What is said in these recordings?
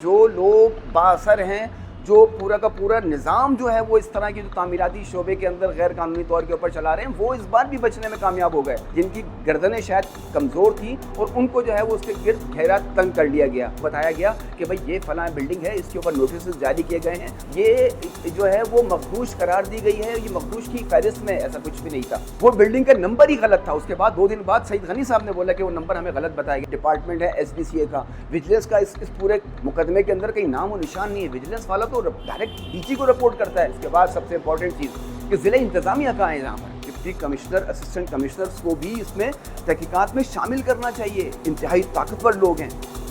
جو لوگ بااثر ہیں، جو پورا کا پورا نظام جو ہے وہ اس طرح کی جو تعمیراتی شعبے کے اندر غیر قانونی طور کے اوپر چلا رہے ہیں، وہ اس بار بھی بچنے میں کامیاب ہو گئے، جن کی گردنیں شاید کمزور تھیں اور ان کو جو ہے وہ اس کے گرد گھیرا تنگ کر لیا گیا، بتایا گیا کہ بھائی یہ فلاں بلڈنگ ہے، اس کے اوپر نوٹسز جاری کیے گئے ہیں، یہ جو ہے وہ مخدوش قرار دی گئی ہے، یہ مخدوش کی فہرست میں ایسا کچھ بھی نہیں تھا، وہ بلڈنگ کا نمبر ہی غلط تھا۔ اس کے بعد 2 دن بعد سعید غنی صاحب نے بولا کہ وہ نمبر ہمیں غلط بتایا گیا۔ ڈپارٹمنٹ ہے SBCA کا، وجیلنس کا اس پورے مقدمے کے اندر کہیں نام و نشان نہیں ہے، وجیلنس والا تو ڈائریکٹ DG کو رپورٹ کرتا ہے۔ اس کے بعد سب سے امپورٹنٹ چیز کہ ضلع انتظامیہ کہاں ہے، یہاں پر ڈپٹی کمشنر، اسسٹنٹ کمشنرز کو بھی اس میں تحقیقات میں شامل کرنا چاہیے۔ انتہائی طاقتور لوگ ہیں،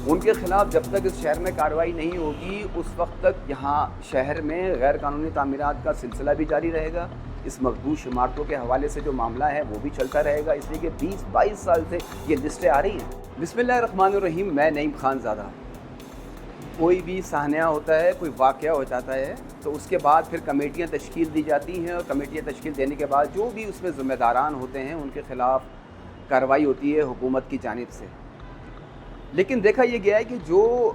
ان کے خلاف جب تک اس شہر میں کارروائی نہیں ہوگی اس وقت تک یہاں شہر میں غیر قانونی تعمیرات کا سلسلہ بھی جاری رہے گا۔ اس مخدوش عمارتوں کے حوالے سے جو معاملہ ہے وہ بھی چلتا رہے گا، اس لیے کہ 20-22 سال سے یہ لسٹیں آ رہی ہیں۔ بسم اللہ الرحمن الرحیم۔ میں نعیم خان زادہ۔ کوئی بھی سانحہ ہوتا ہے، کوئی واقعہ ہو جاتا ہے تو اس کے بعد پھر کمیٹیاں تشکیل دی جاتی ہیں، اور کمیٹیاں تشکیل دینے کے بعد جو بھی اس میں ذمہ داران ہوتے ہیں ان کے خلاف کارروائی ہوتی ہے حکومت کی جانب سے۔ لیکن دیکھا یہ گیا ہے کہ جو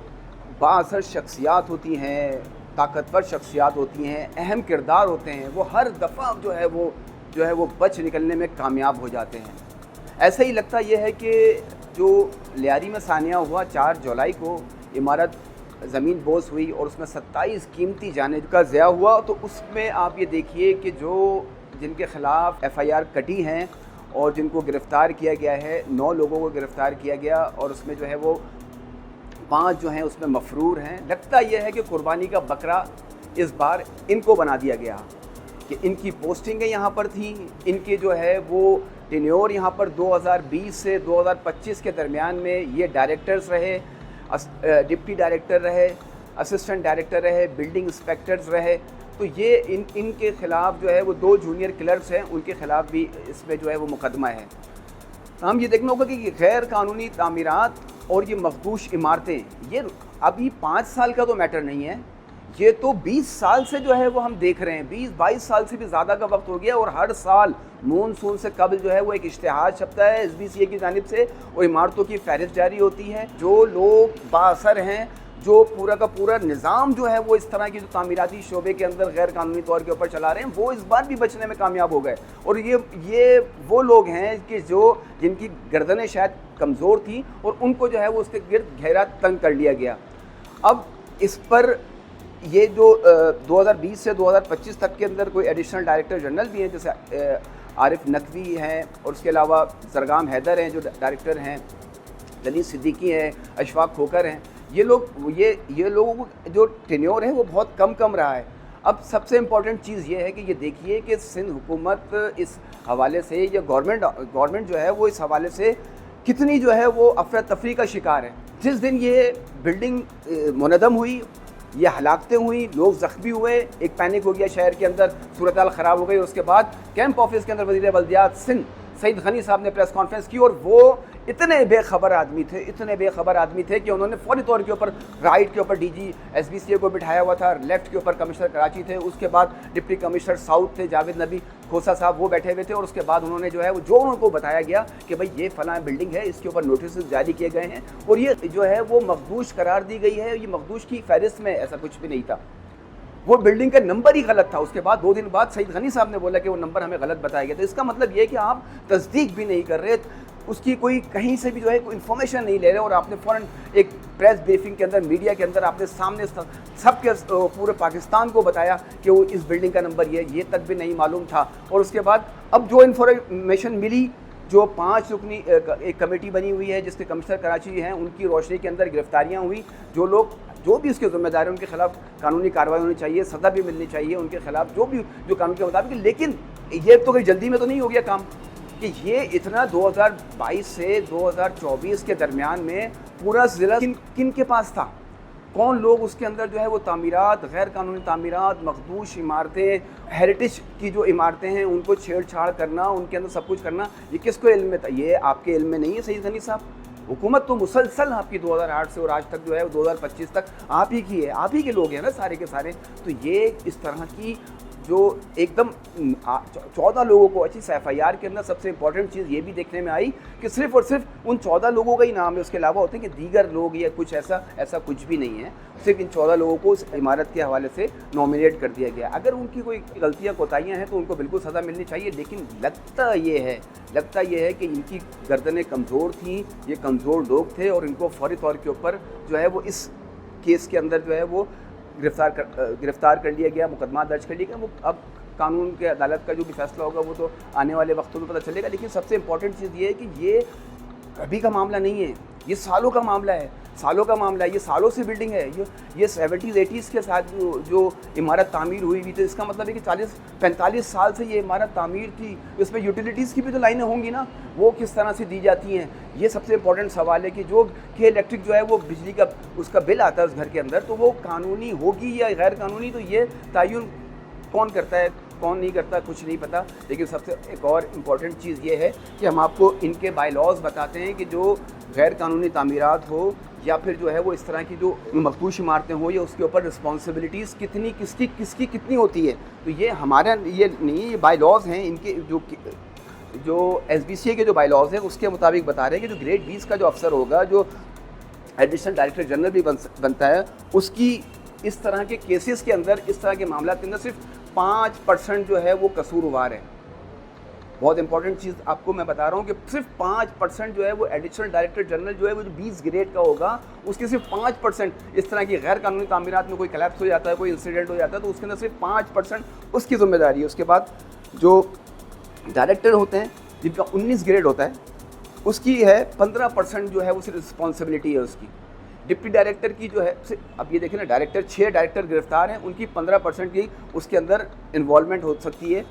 بااثر شخصیات ہوتی ہیں، طاقتور شخصیات ہوتی ہیں، اہم کردار ہوتے ہیں، وہ ہر دفعہ جو ہے وہ بچ نکلنے میں کامیاب ہو جاتے ہیں۔ ایسا ہی لگتا یہ ہے کہ جو لیاری میں سانحہ ہوا 4 جولائی کو، عمارت زمین بوس ہوئی اور اس میں 27 قیمتی جانیں کا ضیاع ہوا، تو اس میں آپ یہ دیکھیے کہ جن کے خلاف FIR کٹی ہیں اور جن کو گرفتار کیا گیا ہے، 9 لوگوں کو گرفتار کیا گیا، اور اس میں جو ہے وہ 5 جو ہیں اس میں مفرور ہیں۔ لگتا یہ ہے کہ قربانی کا بکرا اس بار ان کو بنا دیا گیا کہ ان کی پوسٹنگیں یہاں پر تھیں، ان کے جو ہے وہ ٹینیور یہاں پر 2020 سے 2025 کے درمیان میں یہ ڈائریکٹرز رہے، ڈپٹی ڈائریکٹر رہے، اسسٹنٹ ڈائریکٹر رہے، بلڈنگ انسپیکٹرز رہے، تو یہ ان کے خلاف جو ہے وہ 2 جونیئر کلرکس ہیں، ان کے خلاف بھی اس میں جو ہے وہ مقدمہ ہے۔ ہم یہ دیکھنا ہوگا کہ غیر قانونی تعمیرات اور یہ مخدوش عمارتیں، یہ ابھی 5 سال کا تو میٹر نہیں ہے، یہ تو 20 سال سے جو ہے وہ ہم دیکھ رہے ہیں، 20-22 سال سے بھی زیادہ کا وقت ہو گیا، اور ہر سال مونسون سے قبل جو ہے وہ ایک اشتہار چھپتا ہے SBCA کی جانب سے اور عمارتوں کی فہرست جاری ہوتی ہے۔ جو لوگ بااثر ہیں، جو پورا کا پورا نظام جو ہے وہ اس طرح کی جو تعمیراتی شعبے کے اندر غیر قانونی طور کے اوپر چلا رہے ہیں، وہ اس بار بھی بچنے میں کامیاب ہو گئے، اور یہ وہ لوگ ہیں کہ جن کی گردنیں شاید کمزور تھیں اور ان کو جو ہے وہ اس کے گرد گھیرا تنگ کر لیا گیا۔ اب اس پر یہ جو 2020 سے 2025 تک کے اندر کوئی ایڈیشنل ڈائریکٹر جنرل بھی ہیں، جیسے عارف نقوی ہیں، اور اس کے علاوہ زرگام حیدر ہیں جو ڈائریکٹر ہیں، للیت صدیقی ہیں، اشفاق کھوکر ہیں، یہ لوگوں کو جو ٹینیور ہے وہ بہت کم رہا ہے۔ اب سب سے امپورٹنٹ چیز یہ ہے کہ یہ دیکھیے کہ سندھ حکومت اس حوالے سے، یا گورنمنٹ جو ہے وہ اس حوالے سے کتنی جو ہے وہ افراتفری کا شکار ہے۔ جس دن یہ بلڈنگ منہدم ہوئی، یہ ہلاکتیں ہوئیں، لوگ زخمی ہوئے، ایک پینک ہو گیا شہر کے اندر، صورتحال خراب ہو گئی، اور اس کے بعد کیمپ آفس کے اندر وزیر بلدیات سندھ سعید غنی صاحب نے پریس کانفرنس کی، اور وہ اتنے بے خبر آدمی تھے کہ انہوں نے فوری طور کے اوپر رائٹ کے اوپر DG SBCA کو بٹھایا ہوا تھا، لیفٹ کے اوپر کمشنر کراچی تھے، اس کے بعد ڈپٹی کمشنر ساؤتھ تھے جاوید نبی کھوسا صاحب، وہ بیٹھے ہوئے تھے، اور اس کے بعد انہوں نے جو ہے جو ان کو بتایا گیا کہ بھائی یہ فلاں بلڈنگ ہے، اس کے اوپر نوٹسز جاری کیے گئے ہیں، اور یہ جو ہے وہ مخدوش قرار دی گئی ہے، یہ مخدوش کی فہرست میں ایسا کچھ بھی نہیں تھا، وہ بلڈنگ کا نمبر ہی غلط تھا۔ اس کے بعد 2 دن بعد سعید غنی صاحب نے بولا کہ وہ نمبر ہمیں غلط بتایا گیا، تو اس کا مطلب یہ کہ آپ تصدیق بھی نہیں کر رہے، اس کی کوئی کہیں سے بھی جو ہے کوئی انفارمیشن نہیں لے رہے، اور آپ نے فوراً ایک پریس بریفنگ کے اندر، میڈیا کے اندر آپ نے سامنے سب کے پورے پاکستان کو بتایا کہ وہ اس بلڈنگ کا نمبر یہ تک بھی نہیں معلوم تھا۔ اور اس کے بعد اب جو انفارمیشن ملی، جو 5 رکنی ایک کمیٹی بنی ہوئی ہے جس کے کمشنر کراچی ہیں، ان کی روشنی کے اندر گرفتاریاں ہوئی، جو بھی اس کے ذمہ دار ہیں ان کے خلاف قانونی کارروائی ہونی چاہیے، سزا بھی ملنی چاہیے ان کے خلاف، جو قانون کے مطابق۔ لیکن یہ تو کوئی جلدی میں تو نہیں ہو گیا کام کہ یہ اتنا 2022 سے 2024 کے درمیان میں پورا ضلع کن کے پاس تھا، کون لوگ اس کے اندر جو ہے وہ تعمیرات، غیر قانونی تعمیرات، مخدوش عمارتیں، ہیریٹیج کی جو عمارتیں ہیں ان کو چھیڑ چھاڑ کرنا، ان کے اندر سب کچھ کرنا، یہ کس کو علم میں تھا؟ یہ آپ کے علم میں نہیں ہے سعید غنی صاحب۔ حکومت تو مسلسل آپ کی 2008 سے اور آج تک جو ہے 2025 تک آپ ہی کی ہے، آپ ہی کے لوگ ہیں نا سارے کے سارے۔ تو یہ اس طرح کی जो एकदम 14 लोगों को, अच्छी FIR के अंदर सबसे इंपॉर्टेंट चीज़ ये भी देखने में आई कि सिर्फ और सिर्फ उन 14 लोगों का ही नाम है, उसके अलावा होते हैं कि दीगर लोग या कुछ ऐसा कुछ भी नहीं है, सिर्फ इन 14 लोगों को उस इमारत के हवाले से नॉमिनेट कर दिया गया। अगर उनकी कोई गलतियाँ कोताहियाँ हैं तो उनको बिल्कुल सज़ा मिलनी चाहिए, लेकिन लगता ये है कि इनकी गर्दनें कमज़ोर थीं, ये कमज़ोर लोग थे और इनको फौरी तौर के ऊपर जो है वो इस केस के अंदर जो है वो गिरफ़्तार कर लिया गया, मुकदमा दर्ज कर लिया गया। वो अब कानून के अदालत का जो भी फैसला होगा वो तो आने वाले वक्तों में पता चलेगा, लेकिन सबसे इम्पॉर्टेंट चीज़ ये है कि ये अभी का मामला नहीं है, ये सालों का मामला है, ये सालों से बिल्डिंग है। ये 70s 80s के साथ जो इमारत तामीर हुई थी, इसका मतलब है कि 40-45 साल से ये इमारत तामीर थी। इसमें यूटिलिटीज़ की भी तो लाइनें होंगी ना, वो किस तरह से दी जाती हैं, ये सबसे इम्पोर्टेंट सवाल है कि जो कि इलेक्ट्रिक जो है वो बिजली का उसका बिल आता है उस घर के अंदर, तो वो कानूनी होगी या गैर कानूनी, तो ये तयन कौन करता है कौन नहीं करता कुछ नहीं पता। लेकिन सबसे एक और इम्पॉर्टेंट चीज़ ये है कि हम आपको इनके बायलॉज बताते हैं कि जो गैर कानूनी तामीरात हो या फिर जो है वो इस तरह की जो मखदूश इमारतें हो, या उसके ऊपर रिस्पॉन्सिबिलिटीज़ किसकी कितनी होती है, तो ये हमारा ये नहीं, ये बायलॉज हैं इनके जो SBCA के जो बायलॉज हैं उसके मुताबिक बता रहे हैं कि जो ग्रेड 20 का जो अफसर होगा, जो एडिशनल डायरेक्टर जनरल भी बनता है, उसकी इस तरह के केसेस के अंदर, इस तरह के मामला के अंदर सिर्फ 5% जो है वो कसूरवार है। बहुत इंपॉर्टेंट चीज़ आपको मैं बता रहा हूँ कि सिर्फ 5% जो है वो एडिशनल डायरेक्टर जनरल जो है वो जो 20 ग्रेड का होगा, उसके सिर्फ 5% इस तरह की गैर कानूनी तामीरात में कोई कलेप्स हो जाता है, कोई इंसिडेंट हो जाता है, तो उसके अंदर सिर्फ 5% उसकी जिम्मेदारी है। उसके बाद जो डायरेक्टर होते हैं जिनका 19 ग्रेड होता है, उसकी है 15% जो है वो सिर्फ रिस्पॉन्सिबिलिटी है उसकी। डिप्टी डायरेक्टर की जो है, अब ये देखें ना, 6 डायरेक्टर गिरफ्तार हैं, उनकी 15% की उसके अंदर इन्वॉल्वमेंट हो सकती है,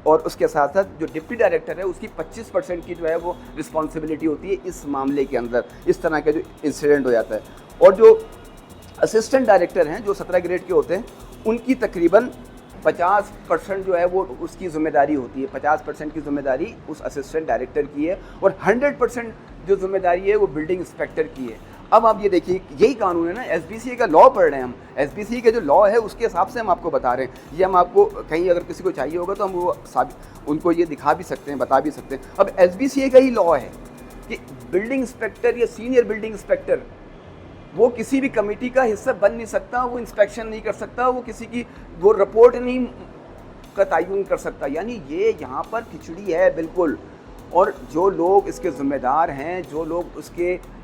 और उसके साथ साथ जो डिप्टी डायरेक्टर है उसकी 25% की जो है वो रिस्पॉन्सिबिलिटी होती है इस मामले के अंदर, इस तरह का जो इंसिडेंट हो जाता है। और जो असिस्टेंट डायरेक्टर हैं जो 17 ग्रेड के होते हैं, उनकी तकरीबन 50% जो है वो उसकी ज़िम्मेदारी होती है, 50% की ज़िम्मेदारी उस असिस्टेंट डायरेक्टर की है, और 100% जो ज़िम्मेदारी है वो बिल्डिंग इंस्पेक्टर की है। अब आप ये देखिए, यही कानून है ना, SBCA का लॉ पढ़ रहे हैं हम, SBCA का जो लॉ है उसके हिसाब से हम आपको बता रहे हैं। ये हम आपको कहीं अगर किसी को चाहिए होगा तो हम वो उनको ये दिखा भी सकते हैं, बता भी सकते हैं। अब SBCA का ही लॉ है कि बिल्डिंग इंस्पेक्टर या सीनियर बिल्डिंग इंस्पेक्टर वो किसी भी कमेटी का हिस्सा बन नहीं सकता, वो इंस्पेक्शन नहीं कर सकता, वो किसी की वो रिपोर्ट नहीं का तयन कर सकता। यानी ये यहाँ पर खिचड़ी है बिल्कुल। और जो लोग इसके ज़िम्मेदार हैं, जो लोग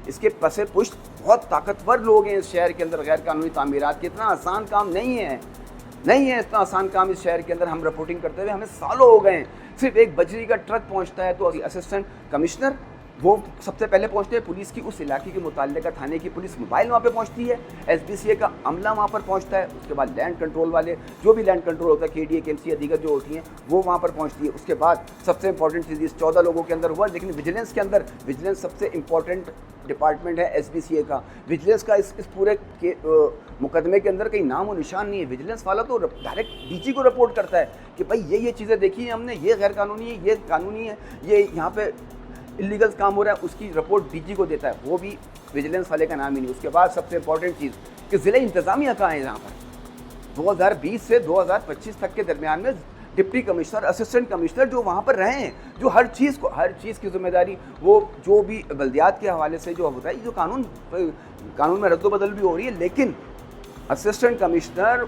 इसके पसे पुष्ट बहुत ताकतवर लोग हैं इस शहर के अंदर गैर कानूनी तामीरात के, इतना आसान काम नहीं है इतना आसान काम इस शहर के अंदर। हम रिपोर्टिंग करते हुए हमें सालों हो गए हैं, सिर्फ एक बजरी का ट्रक पहुंचता है तो असिस्टेंट कमिश्नर वो सबसे पहले पहुंचते हैं, पुलिस की उस इलाके के मुताल्लिका थाने की पुलिस मोबाइल वहाँ पे पहुंचती है, SBCA का अमला वहाँ पर पहुंचता है, उसके बाद लैंड कंट्रोल वाले जो भी लैंड कंट्रोल होता है, KDA KMC या दीगर जो होती हैं वो वहाँ पर पहुंचती है। उसके बाद सबसे इंपॉर्टेंट चीज़ इस 14 लोगों के अंदर हुआ, लेकिन विजिलेंस के अंदर, विजिलेंस सबसे इंपॉर्टेंट डिपार्टमेंट है SBCA का। विजिलेंस का इस पूरे मुकदमे के अंदर कहीं नाम और निशान नहीं है। विजिलेंस वाला तो डायरेक्ट DG को रिपोर्ट करता है कि भाई ये चीज़ें देखी हैं हमने, ये गैर कानूनी है, ये कानूनी है, ये यहाँ पे इलीगल काम हो रहा है, उसकी रिपोर्ट DG को देता है, वो भी विजिलेंस वाले का नाम ही नहीं। उसके बाद सबसे इंपॉर्टेंट चीज़ कि ज़िले इंतज़ामिया कहाँ है यहाँ पर, 2020 से 2025 तक के दरमियान में डिप्टी कमिश्नर, असिस्टेंट कमिश्नर जो वहाँ पर रहे हैं, जो हर चीज़ की जिम्मेदारी, वो जो भी बल्दियात के हवाले से जो होता है, जो कानून में रद्दो-बदल भी हो रही है, लेकिन असिस्टेंट कमिश्नर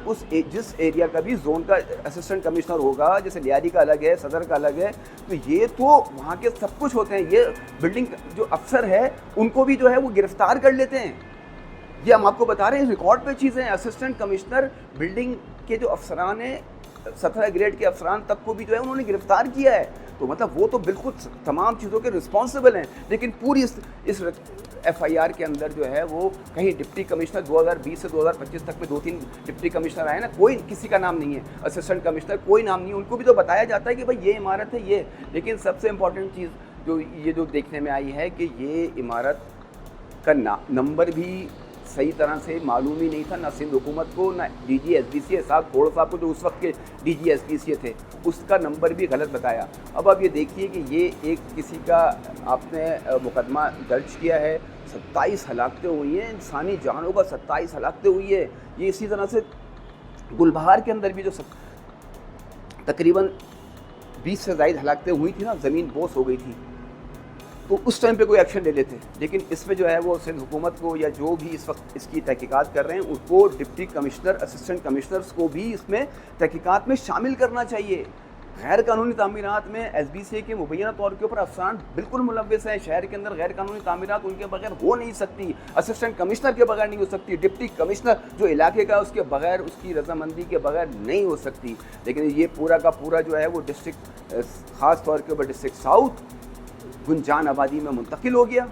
जिस एरिया का भी जोन का असिस्टेंट कमिश्नर होगा, जैसे लियारी का अलग है, सदर का अलग है, तो ये तो वहाँ के सब कुछ होते हैं। ये बिल्डिंग जो अफसर है उनको भी जो है वो गिरफ्तार कर लेते हैं। ये हम आपको बता रहे हैं, रिकॉर्ड पे चीज़ें हैं। असिस्टेंट कमिश्नर बिल्डिंग के जो अफसरान हैं, 17 ग्रेड के अफसरान तक को भी जो है उन्होंने गिरफ्तार किया है। तो मतलब वो तो बिल्कुल तमाम चीज़ों के रिस्पॉन्सिबल हैं, लेकिन पूरी इस FIR के अंदर जो है वो कहीं डिप्टी कमिश्नर 2020 से 2025 तक में 2-3 डिप्टी कमिश्नर आए ना, कोई किसी का नाम नहीं है, असिस्टेंट कमिश्नर कोई नाम नहीं है। उनको भी तो बताया जाता है कि भाई ये इमारत है ये, लेकिन सबसे इम्पॉर्टेंट चीज़ जो देखने में आई है कि ये इमारत का नंबर भी सही तरह से मालूम ही नहीं था, ना सिंध हुकूमत को, ना DG SBCA साहब खोड़ साहब को जो उस वक्त के DG SBCA थे, उसका नंबर भी गलत बताया। अब आप ये देखिए कि ये एक किसी का आपने मुकदमा दर्ज किया है, 27 हलाकतें हुई हैं, इंसानी जानों का 27 हलाकतें हुई है। ये इसी तरह से गुलबहार के अंदर भी जो तकरीबन 20 से ज़ायद हलाकतें हुई थी ना, ज़मीन बोस हो गई थी, तो उस टाइम पे कोई एक्शन ले लेते। लेकिन इसमें जो है वो सिंध हुकूमत को या जो भी इस वक्त इसकी तहकीकात कर रहे हैं उनको डिप्टी कमिश्नर, असिस्टेंट कमिश्नर्स को भी इसमें तहकीकात में शामिल करना चाहिए। गैर कानूनी तामीरात में SBCA के मुबैना तौर के ऊपर अफसरान बिल्कुल मुलव्वस हैं। शहर के अंदर गैर कानूनी तामीरात उनके बगैर हो नहीं सकती, असिस्टेंट कमिश्नर के बगैर नहीं हो सकती, डिप्टी कमिश्नर जो इलाके का उसके बगैर, उसकी रजामंदी के बगैर नहीं हो सकती। लेकिन ये पूरा का पूरा जो है वो डिस्ट्रिक्ट, ख़ास तौर के ऊपर डिस्ट्रिक्ट साउथ गुंजान आबादी में मुंतकिल हो गया।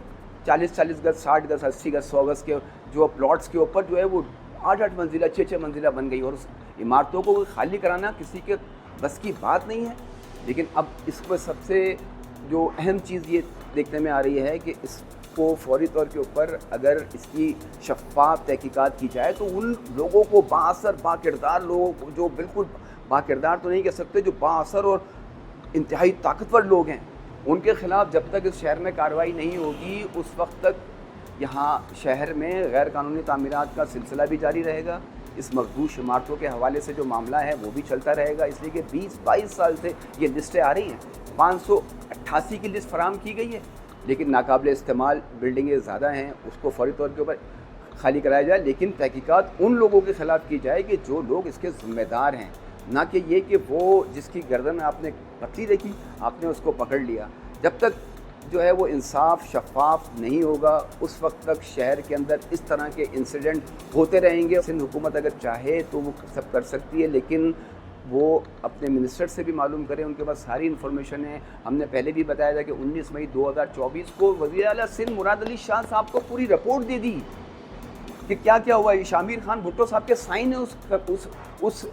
40-40 गज, 60 गज, 80 गज, 100 गज के जो प्लॉट्स के ऊपर जो है वो 8-8 मंजिला, 6-6 मंजिला बन गई, और उस इमारतों को खाली कराना किसी के बस की बात नहीं है। लेकिन अब इस पर सबसे जो अहम चीज़ ये देखने में आ रही है कि इसको फौरी तौर के ऊपर अगर इसकी शफ़ाफ़ तहकीकात की जाए तो उन लोगों को बाअसर, बाकिरदार लोगों को, जो बिल्कुल बाकिरदार तो नहीं कह सकते, जो बाअसर और इंतहाई ताकतवर लोग हैं, उनके ख़िलाफ़ जब तक इस शहर में कार्रवाई नहीं होगी उस वक्त तक यहाँ शहर में गैर कानूनी तामीरात का सिलसिला भी जारी रहेगा। इस मखदूश इमारतों के हवाले से जो मामला है वो भी चलता रहेगा, इसलिए कि 20-22 साल से ये लिस्टें आ रही हैं। 588 की लिस्ट फराम की गई है, लेकिन नाकाबिल इस्तेमाल बिल्डिंगें ज़्यादा हैं, उसको फौरी तौर के ऊपर खाली कराया जाए। लेकिन तहकीकात उन लोगों के ख़िलाफ़ की जाए कि जो लोग इसके ज़िम्मेदार हैं, ना कि ये कि वो जिसकी गर्दन में आपने पत्ती देखी आपने उसको पकड़ लिया। जब तक जो है वो इंसाफ शफ़ाफ नहीं होगा उस वक्त तक शहर के अंदर इस तरह के इंसिडेंट होते रहेंगे। सिंध हुकूमत अगर चाहे तो वो सब कर सकती है, लेकिन वो अपने मिनिस्टर से भी मालूम करें, उनके पास सारी इन्फॉर्मेशन है। हमने पहले भी बताया था कि 19 मई 2024 को वज़ीर आला सिंध मुराद अली शाह साहब को पूरी रिपोर्ट दे दी कि क्या क्या हुआ। शामिर खान भुट्टो साहब के साइन है उस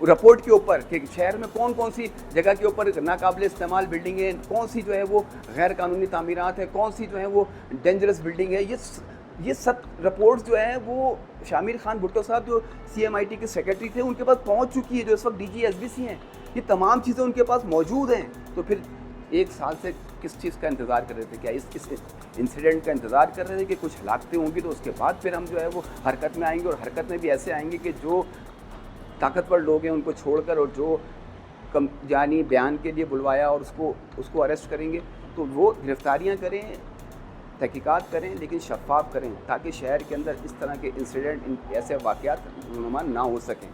रिपोर्ट के ऊपर कि शहर में कौन कौन सी जगह के ऊपर नाकाबिल इस्तेमाल बिल्डिंगें, कौन सी जो है वो गैर कानूनी तामीरात है, कौन सी जो है वो डेंजरस बिल्डिंग है। ये सब रिपोर्ट्स जो है वो शामिर खान भुट्टो साहब जो CMIT के सेक्रेटरी थे उनके पास पहुंच चुकी है, जो इस वक्त DG SBC हैं। ये तमाम चीज़ें उनके पास मौजूद हैं। तो फिर 1 साल से किस चीज़ का इंतज़ार कर रहे थे? क्या इस इंसिडेंट का इंतज़ार कर रहे थे कि कुछ हलाकतें होंगी तो उसके बाद फिर हम जो है वो हरकत में आएंगे, और हरकत में भी ऐसे आएंगे कि जो ताकतवर लोग हैं उनको छोड़कर, और जो यानी बयान के लिए बुलवाया और उसको अरेस्ट करेंगे, तो वो गिरफ्तारियां करें, तहकीकात करें, लेकिन शफ़ाफ करें, ताकि शहर के अंदर इस तरह के इंसिडेंट, ऐसे वाक़यात नुमा ना हो सकें।